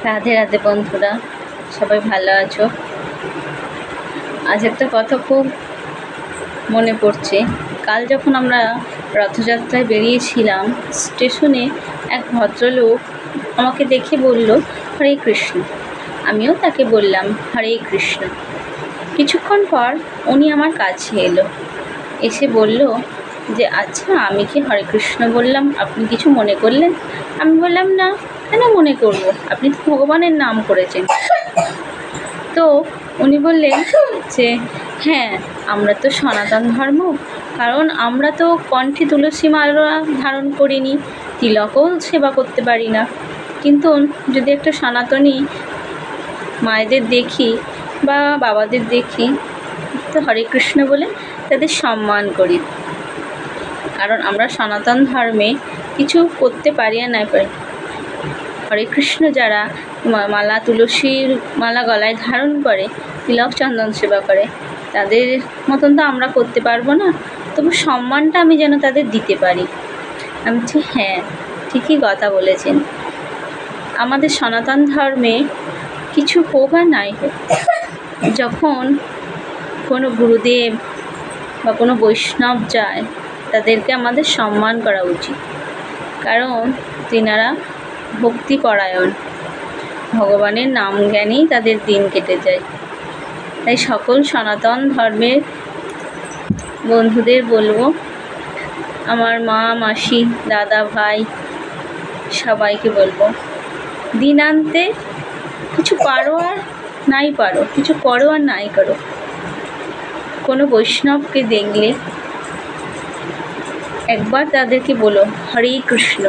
রাধে রাধে বন্ধুরা, সবাই ভালো আছো? আজ একটা কথা খুব মনে পড়ছে। কাল যখন আমরা রথযাত্রায় বেরিয়েছিলাম, স্টেশনে এক ভদ্রলোক আমাকে দেখে বলল, হরে কৃষ্ণ। আমিও তাকে বললাম, হরে কৃষ্ণ। কিছুক্ষণ পর উনি আমার কাছে এলো, এসে বলল যে আচ্ছা, আমি কি হরে কৃষ্ণ বললাম, আপনি কিছু মনে করলেন? আমি বললাম, না, কেন মনে করব, আপনি তো ভগবানের নাম করেছেন। তো উনি বললেন যে হ্যাঁ, আমরা তো সনাতন ধর্ম, কারণ আমরা তো কণ্ঠে তুলসী মালা ধারণ করিনি, তিলকও সেবা করতে পারি না, কিন্তু যদি একটা সনাতনী মায়েদের দেখি বা বাবাদের দেখি, তো হরে কৃষ্ণ বলে তাদের সম্মান করি, কারণ আমরা সনাতন ধর্মে কিছু করতে পারি আর নাই পারি। হরে কৃষ্ণ যারা মালা, তুলসীর মালা গলায় ধারণ করে, তিলক চন্দন সেবা করে, তাদের মতন তো আমরা করতে পারবো না, তবু সম্মানটা আমি যেন তাদের দিতে পারি। আমি বলছি হ্যাঁ, ঠিকই কথা বলেছেন। আমাদের সনাতন ধর্মে কিছু হোক আর নাই হোক, যখন কোনো গুরুদেব বা কোনো বৈষ্ণব যায়, তাদেরকে আমাদের সম্মান করা উচিত, কারণ তিনারা ভক্তিপরায়ণ, ভগবানের নাম জ্ঞানেই তাদের দিন কেটে যায়। তাই সকল সনাতন ধর্মের বন্ধুদের বলবো, আমার মা, মাসি, দাদা, ভাই সবাইকে বলবো, দিনান্তে কিছু পারো আর নাই পারো, কিছু করো আর নাই করো, কোনো বৈষ্ণবকে দেখলে একবার তাদেরকে বলো হরে কৃষ্ণ।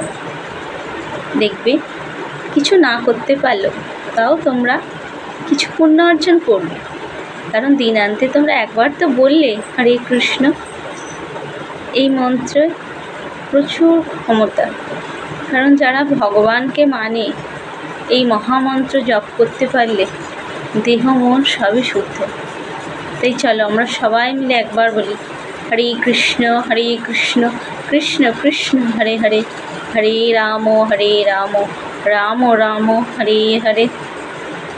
দেখবে কিছু না করতে পারলো তাও তোমরা কিছু পুণ্য অর্জন করবে, কারণ দিনান্তে তোমরা একবার তো বললে হরে কৃষ্ণ। এই মন্ত্রে প্রচুর ক্ষমতা, কারণ যারা ভগবানকে মানে এই মহামন্ত্র জপ করতে পারলে দেহ মন সবই শুদ্ধ। তাই চলো আমরা সবাই মিলে একবার বলি হরে কৃষ্ণ কৃষ্ণ কৃষ্ণ হরে হরে, হরে রাম রাম রাম হরে হরে।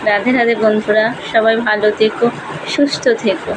রাধে রাধে বন্ধুরা, সবাই ভালো থেকো, সুস্থ থেকো।